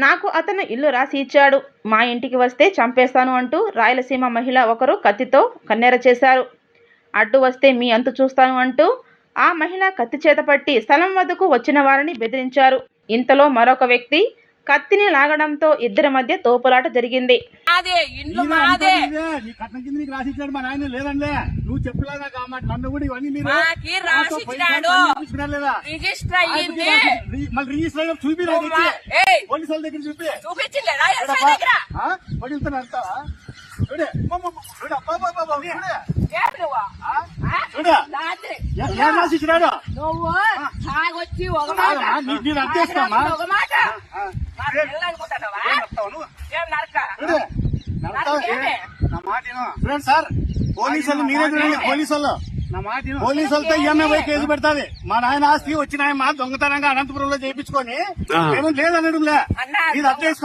నాకు అతను ఇల్లు రాసి ఇచ్చాడు. మా ఇంటికి వస్తే చంపేస్తాను అంటూ రాయలసీమ మహిళ ఒకరు కత్తితో కన్నెర చేశారు. అడ్డు వస్తే మీ అంతు చూస్తాను అంటూ ఆ మహిళ కత్తి చేతపట్టి స్థలం వద్దకు వచ్చిన వారిని బెదిరించారు. ఇంతలో మరొక వ్యక్తి కత్తిని లాగడంతో ఇద్దరి మధ్య తోపులాట జరిగింది. సార్ పోలీసులు మీరే పోలీసులతో ఈఎంఐ పోయి కేసు పెడతాది. మా నాయన ఆస్తి వచ్చిన మా దొంగతనంగా అనంతపురంలో చేయించుకొని లేదనడం లే ఇది అర్థం